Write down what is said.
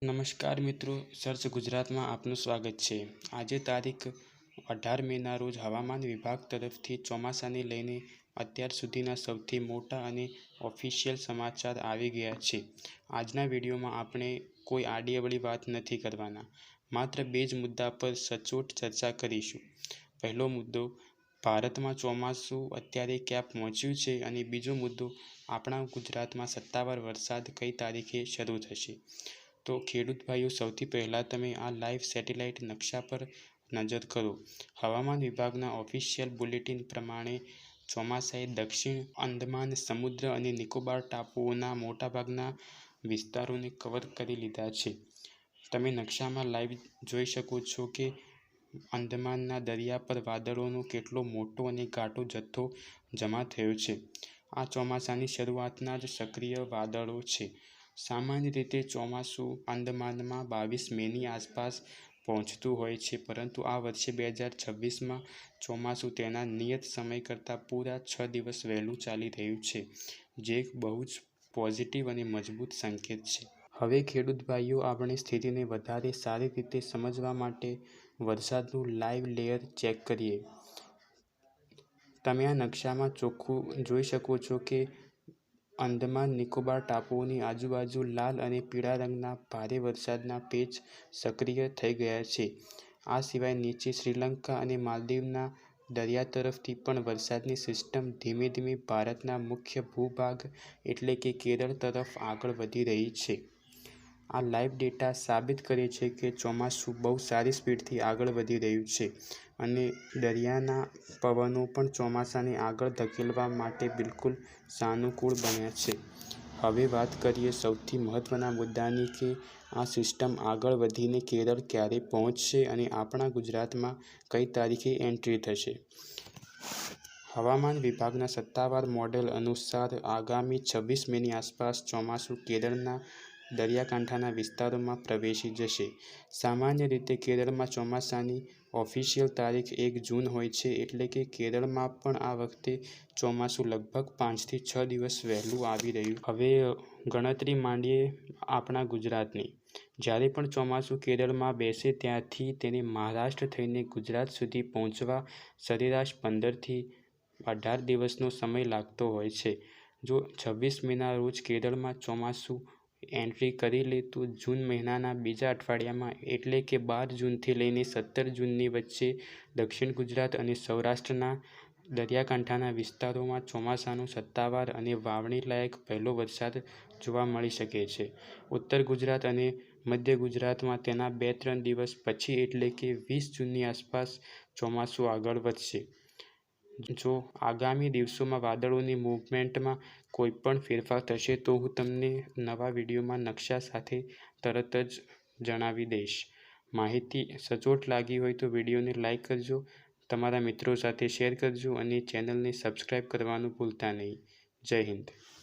નમસ્કાર મિત્રો, સર્ચ ગુજરાતમાં આપનું સ્વાગત છે. આજે તારીખ 18 મેના રોજ હવામાન વિભાગ તરફથી ચોમાસાને લઈને અત્યાર સુધીના સૌથી મોટા અને ઓફિશિયલ સમાચાર આવી ગયા છે. આજના વિડીયોમાં આપણે કોઈ આડીઅવળી વાત નથી કરવાના, માત્ર બે જ મુદ્દા પર સચોટ ચર્ચા કરીશું. પહેલો મુદ્દો, ભારતમાં ચોમાસું અત્યારે ક્યાં પહોંચ્યું છે, અને બીજો મુદ્દો, આપણા ગુજરાતમાં સત્તાવાર વરસાદ કઈ તારીખે શરૂ થશે. તો ખેડૂત ભાઈઓ, સૌથી પહેલાં તમે આ લાઈવ સેટેલાઇટ નકશા પર નજર કરો. હવામાન વિભાગના ઓફિશિયલ બુલેટિન પ્રમાણે ચોમાસાએ દક્ષિણ અંદમાન સમુદ્ર અને નિકોબાર ટાપુઓના મોટાભાગના વિસ્તારોને કવર કરી લીધા છે. તમે નકશામાં લાઈવ જોઈ શકો છો કે અંદમાનના દરિયા પર વાદળોનો કેટલો મોટો અને ઘાટો જથ્થો જમા થયો છે. આ ચોમાસાની શરૂઆતના જ સક્રિય વાદળો છે. સામાન્ય રીતે ચોમાસું અંદમાનમાં 22 મેની આસપાસ પહોંચતું હોય છે, પરંતુ આ વર્ષે 2026માં ચોમાસું તેના નિયત સમય કરતાં પૂરા 6 દિવસ વહેલું ચાલી રહ્યું છે, જે એક બહુ જ પોઝિટિવ અને મજબૂત સંકેત છે. હવે ખેડૂત ભાઈઓ, આપણે સ્થિતિને વધારે સારી રીતે સમજવા માટે વરસાદનું લાઈવ લેયર ચેક કરીએ. તમે આ નકશામાં ચોખ્ખું જોઈ શકો છો કે અંદમાન નિકોબાર ટાપુઓની આજુબાજુ લાલ અને પીળા રંગના ભારે વરસાદના પેચ સક્રિય થઈ ગયા છે. આ સિવાય નીચે શ્રીલંકા અને માલદીવના દરિયા તરફથી પણ વરસાદની સિસ્ટમ ધીમે ધીમે ભારતના મુખ્ય ભૂભાગ એટલે કે કેરળ તરફ આગળ વધી રહી છે. આ લાઈવ ડેટા સાબિત કરે છે કે ચોમાસું બહુ સારી સ્પીડથી આગળ વધી રહ્યું છે, અને દરિયાના પવનો પણ ચોમાસાને આગળ ધકેલવા માટે બિલકુલ સાનુકૂળ બન્યા છે. હવે વાત કરીએ સૌથી મહત્વના મુદ્દાની કે આ સિસ્ટમ આગળ વધીને કેરળ ક્યારે પહોંચશે અને આપણા ગુજરાતમાં કઈ તારીખે એન્ટ્રી થશે. હવામાન વિભાગના સત્તાવાર મોડેલ અનુસાર આગામી 26 મેની આસપાસ ચોમાસું કેરળના દરિયાકાંઠાના વિસ્તારોમાં પ્રવેશી જશે. સામાન્ય રીતે કેરળમાં ચોમાસાની ઓફિશિયલ તારીખ 1 જૂન હોય છે, એટલે કે કેરળમાં પણ આ વખતે ચોમાસું લગભગ 5 થી 6 દિવસ વહેલું આવી રહ્યું. હવે ગણતરી માંડીએ આપણા ગુજરાતની. જ્યારે પણ ચોમાસું કેરળમાં બેસે ત્યાંથી તેને મહારાષ્ટ્ર થઈને ગુજરાત સુધી પહોંચવા સરેરાશ 15 થી 18 દિવસનો સમય લાગતો હોય છે. જો 26 મેના રોજ કેરળમાં ચોમાસું એન્ટ્રી કરી લે તો જૂન મહિનાના બીજા અઠવાડિયામાં એટલે કે 12 જૂનથી લઈને 17 જૂનની વચ્ચે દક્ષિણ ગુજરાત અને સૌરાષ્ટ્રના દરિયાકાંઠાના વિસ્તારોમાં ચોમાસાનો સત્તાવાર અને વાવણીલાયક પહેલો વરસાદ જોવા મળી શકે છે. ઉત્તર ગુજરાત અને મધ્ય ગુજરાતમાં તેના 2-3 દિવસ પછી એટલે કે 20 જૂનની આસપાસ ચોમાસું આગળ વધશે. જો આગામી દિવસોમાં વાદળોની મૂવમેન્ટમાં કોઈ પણ ફેરફાર થશે તો હું તમને નવા વિડીયોમાં નકશા સાથે તરત જ જણાવી દઈશ. માહિતી સચોટ લાગી હોય તો વિડીયોને લાઇક કરજો, તમારા મિત્રો સાથે શેર કરજો અને ચેનલને સબસ્ક્રાઇબ કરવાનું ભૂલતા નહીં. જય હિન્દ.